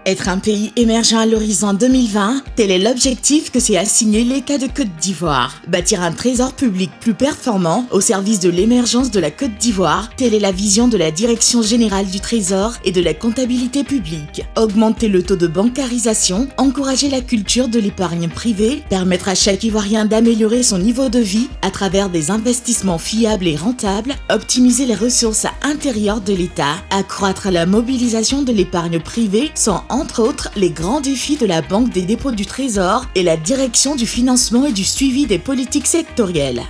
Être un pays émergent à l'horizon 2020, tel est l'objectif que s'est assigné l'État de Côte d'Ivoire. Bâtir un trésor public plus performant au service de l'émergence de la Côte d'Ivoire, telle est la vision de la Direction générale du Trésor et de la comptabilité publique. Augmenter le taux de bancarisation, encourager la culture de l'épargne privée, permettre à chaque Ivoirien d'améliorer son niveau de vie à travers des investissements fiables et rentables, optimiser les ressources intérieures de l'État, accroître la mobilisation de l'épargne privée sont entre autres les grands défis de la Banque des dépôts du Trésor et la Direction du financement et du suivi des politiques sectorielles.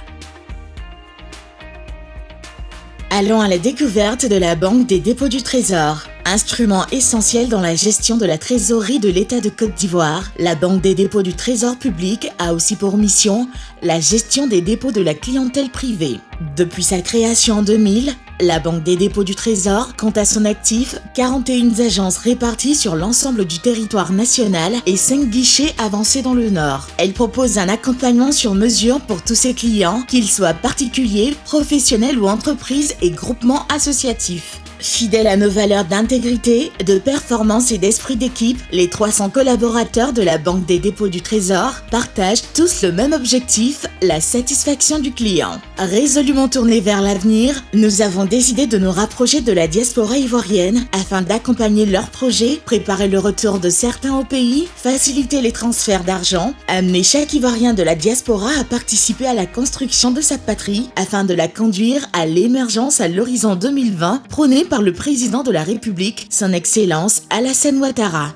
Allons à la découverte de la Banque des dépôts du Trésor. Instrument essentiel dans la gestion de la trésorerie de l'État de Côte d'Ivoire, la Banque des dépôts du Trésor public a aussi pour mission la gestion des dépôts de la clientèle privée. Depuis sa création en 2000, la Banque des dépôts du Trésor compte à son actif 41 agences réparties sur l'ensemble du territoire national et 5 guichets avancés dans le Nord. Elle propose un accompagnement sur mesure pour tous ses clients, qu'ils soient particuliers, professionnels ou entreprises et groupements associatifs. Fidèles à nos valeurs d'intégrité, de performance et d'esprit d'équipe, les 300 collaborateurs de la Banque des dépôts du Trésor partagent tous le même objectif, la satisfaction du client. Résolument tournés vers l'avenir, nous avons décidé de nous rapprocher de la diaspora ivoirienne afin d'accompagner leurs projets, préparer le retour de certains au pays, faciliter les transferts d'argent, amener chaque Ivoirien de la diaspora à participer à la construction de sa patrie afin de la conduire à l'émergence à l'horizon 2020 prônée par le président de la République, son Excellence Alassane Ouattara.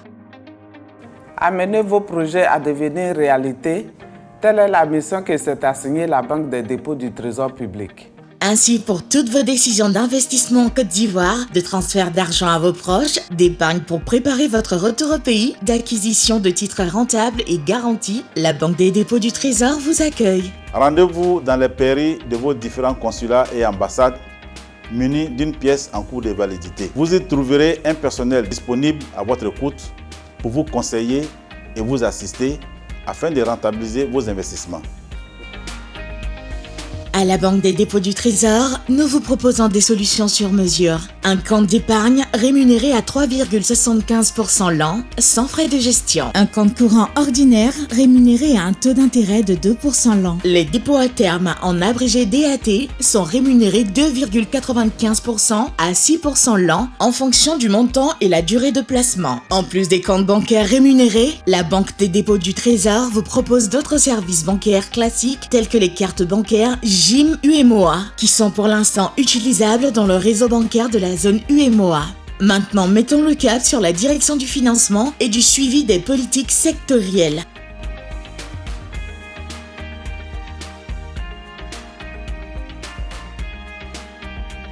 Amenez vos projets à devenir réalité, telle est la mission que s'est assignée la Banque des dépôts du Trésor public. Ainsi, pour toutes vos décisions d'investissement en Côte d'Ivoire, de transfert d'argent à vos proches, d'épargne pour préparer votre retour au pays, d'acquisition de titres rentables et garantis, la Banque des dépôts du Trésor vous accueille. Rendez-vous dans les pairies de vos différents consulats et ambassades muni d'une pièce en cours de validité. Vous y trouverez un personnel disponible à votre écoute pour vous conseiller et vous assister afin de rentabiliser vos investissements. À la Banque des dépôts du Trésor, nous vous proposons des solutions sur mesure. Un compte d'épargne rémunéré à 3,75% l'an, sans frais de gestion. Un compte courant ordinaire rémunéré à un taux d'intérêt de 2% l'an. Les dépôts à terme, en abrégé DAT, sont rémunérés 2,95% à 6% l'an en fonction du montant et la durée de placement. En plus des comptes bancaires rémunérés, la Banque des dépôts du Trésor vous propose d'autres services bancaires classiques tels que les cartes bancaires GIM UMOA, qui sont pour l'instant utilisables dans le réseau bancaire de la zone UMOA. Maintenant, mettons le cap sur la direction du financement et du suivi des politiques sectorielles.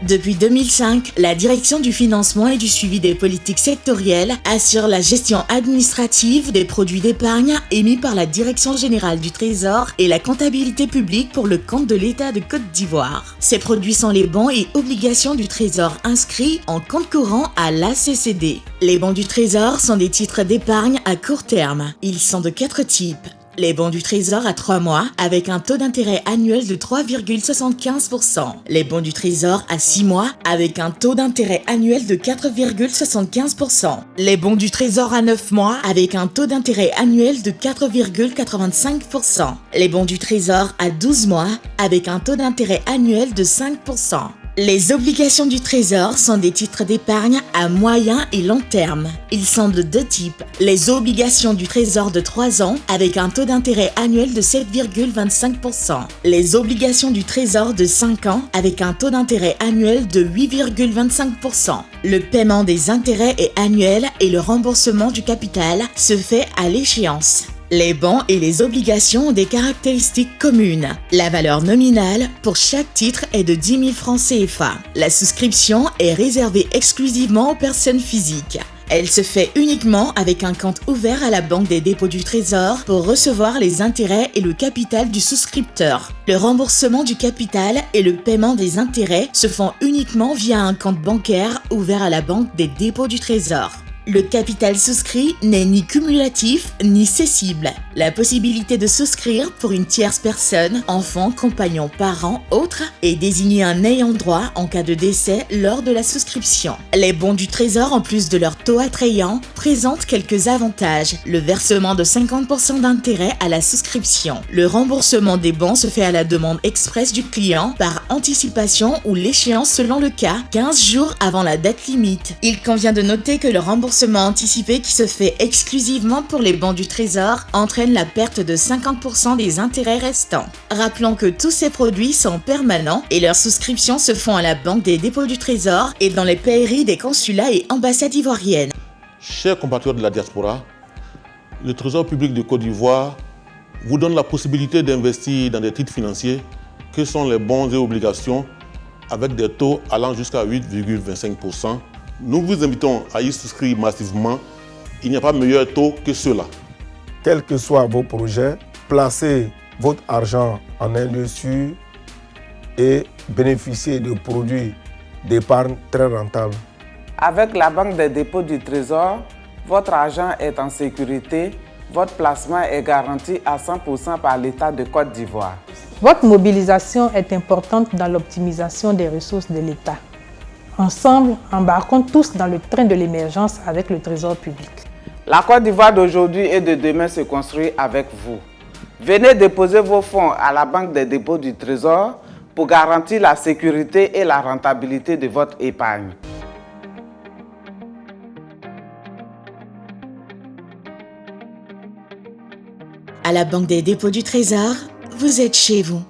Depuis 2005, la Direction du financement et du suivi des politiques sectorielles assure la gestion administrative des produits d'épargne émis par la Direction générale du Trésor et la comptabilité publique pour le compte de l'État de Côte d'Ivoire. Ces produits sont les bons et obligations du Trésor inscrits en compte courant à l'ACCD. Les bons du Trésor sont des titres d'épargne à court terme. Ils sont de 4 types. Les bons du Trésor à 3 mois avec un taux d'intérêt annuel de 3,75%. Les bons du Trésor à 6 mois avec un taux d'intérêt annuel de 4,75%. Les bons du Trésor à 9 mois avec un taux d'intérêt annuel de 4,85%. Les bons du Trésor à 12 mois avec un taux d'intérêt annuel de 5%. Les obligations du Trésor sont des titres d'épargne à moyen et long terme. Ils sont de 2 types. Les obligations du Trésor de 3 ans avec un taux d'intérêt annuel de 7,25%. Les obligations du Trésor de 5 ans avec un taux d'intérêt annuel de 8,25%. Le paiement des intérêts est annuel et le remboursement du capital se fait à l'échéance. Les bons et les obligations ont des caractéristiques communes. La valeur nominale pour chaque titre est de 10 000 francs CFA. La souscription est réservée exclusivement aux personnes physiques. Elle se fait uniquement avec un compte ouvert à la Banque des dépôts du Trésor pour recevoir les intérêts et le capital du souscripteur. Le remboursement du capital et le paiement des intérêts se font uniquement via un compte bancaire ouvert à la Banque des dépôts du Trésor. Le capital souscrit n'est ni cumulatif ni cessible. La possibilité de souscrire pour une tierce personne, enfant, compagnon, parent, autre, est désigner un ayant droit en cas de décès lors de la souscription. Les bons du Trésor, en plus de leur taux attrayant, présentent quelques avantages. Le versement de 50% d'intérêt à la souscription. Le remboursement des bons se fait à la demande expresse du client par anticipation ou l'échéance selon le cas, 15 jours avant la date limite. Il convient de noter que le remboursement anticipé qui se fait exclusivement pour les bons du Trésor entraîne la perte de 50% des intérêts restants. Rappelons que tous ces produits sont permanents et leurs souscriptions se font à la Banque des dépôts du Trésor et dans les pairies des consulats et ambassades ivoiriennes. Chers compatriotes de la diaspora, le Trésor public de Côte d'Ivoire vous donne la possibilité d'investir dans des titres financiers que sont les bons et obligations avec des taux allant jusqu'à 8,25%. Nous vous invitons à y souscrire massivement. Il n'y a pas meilleur taux que cela. Quels que soient vos projets, placez votre argent en un lieu sûr et bénéficiez de produits d'épargne très rentables. Avec la Banque des dépôts du Trésor, votre argent est en sécurité, votre placement est garanti à 100% par l'État de Côte d'Ivoire. Votre mobilisation est importante dans l'optimisation des ressources de l'État. Ensemble, embarquons tous dans le train de l'émergence avec le Trésor public. La Côte d'Ivoire d'aujourd'hui et de demain se construit avec vous. Venez déposer vos fonds à la Banque des dépôts du Trésor pour garantir la sécurité et la rentabilité de votre épargne. À la Banque des dépôts du Trésor, vous êtes chez vous.